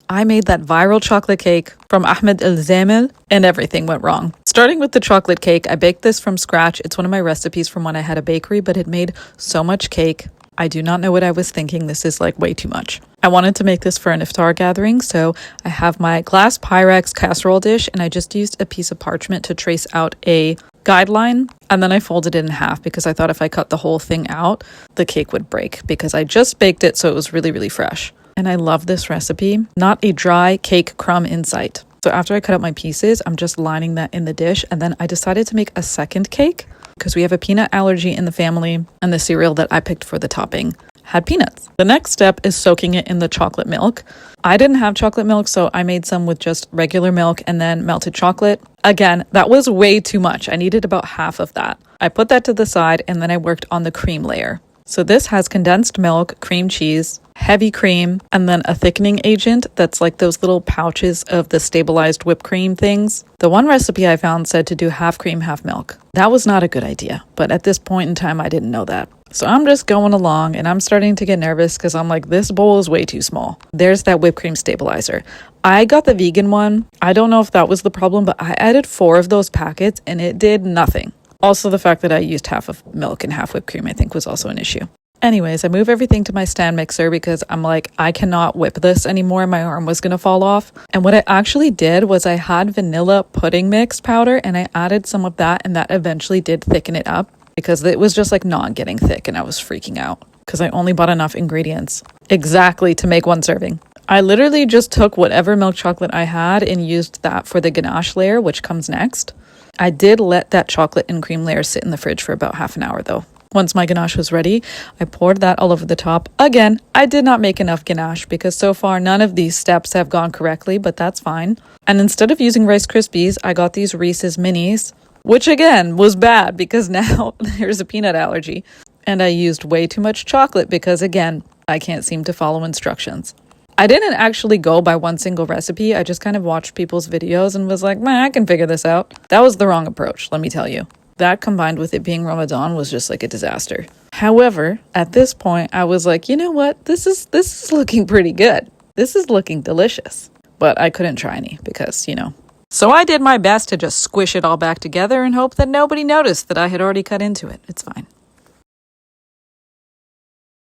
I made that viral chocolate cake from Ahmed ElZamel and everything went wrong. Starting with the chocolate cake, I baked this from scratch. It's one of my recipes from when I had a bakery, but it made so much cake. I do not know what I was thinking. This is like way too much. I wanted to make this for an iftar gathering, so I have my glass Pyrex casserole dish and I just used a piece of parchment to trace out a guideline, and then I folded it in half because I thought if I cut the whole thing out, the cake would break because I just baked it, so it was really, really fresh. And I love this recipe. Not a dry cake crumb in sight. So after I cut up my pieces, I'm just lining that in the dish, and then I decided to make a second cake because we have a peanut allergy in the family, and the cereal that I picked for the topping had peanuts. The next step is soaking it in the chocolate milk. I didn't have chocolate milk, so I made some with just regular milk and then melted chocolate. Again, that was way too much. I needed about half of that. I put that to the side and then I worked on the cream layer. So this has condensed milk, cream cheese, heavy cream, and then a thickening agent that's like those little pouches of the stabilized whipped cream things. The one recipe I found said to do half cream, half milk. That was not a good idea, but at this point in time, I didn't know that. So I'm just going along and I'm starting to get nervous because I'm like, this bowl is way too small. There's that whipped cream stabilizer. I got the vegan one. I don't know if that was the problem, but I added 4 of those packets and it did nothing. Also, the fact that I used half of milk and half whipped cream, I think, was also an issue. Anyways, I move everything to my stand mixer because I'm like, I cannot whip this anymore. My arm was going to fall off. And what I actually did was I had vanilla pudding mix powder and I added some of that, and that eventually did thicken it up because it was just like not getting thick and I was freaking out because I only bought enough ingredients exactly to make 1 serving. I literally just took whatever milk chocolate I had and used that for the ganache layer, which comes next. I did let that chocolate and cream layer sit in the fridge for about half an hour though. Once my ganache was ready, I poured that all over the top. Again, I did not make enough ganache because so far none of these steps have gone correctly, but that's fine. And instead of using Rice Krispies, I got these Reese's Minis, which again was bad because now there's a peanut allergy. And I used way too much chocolate because again, I can't seem to follow instructions. I didn't actually go by one single recipe. I just kind of watched people's videos and was like, man, I can figure this out. That was the wrong approach, let me tell you. That combined with it being Ramadan was just like a disaster. However, at this point, I was like, you know what? This is looking pretty good. This is looking delicious. But I couldn't try any because, So I did my best to just squish it all back together and hope that nobody noticed that I had already cut into it. It's fine.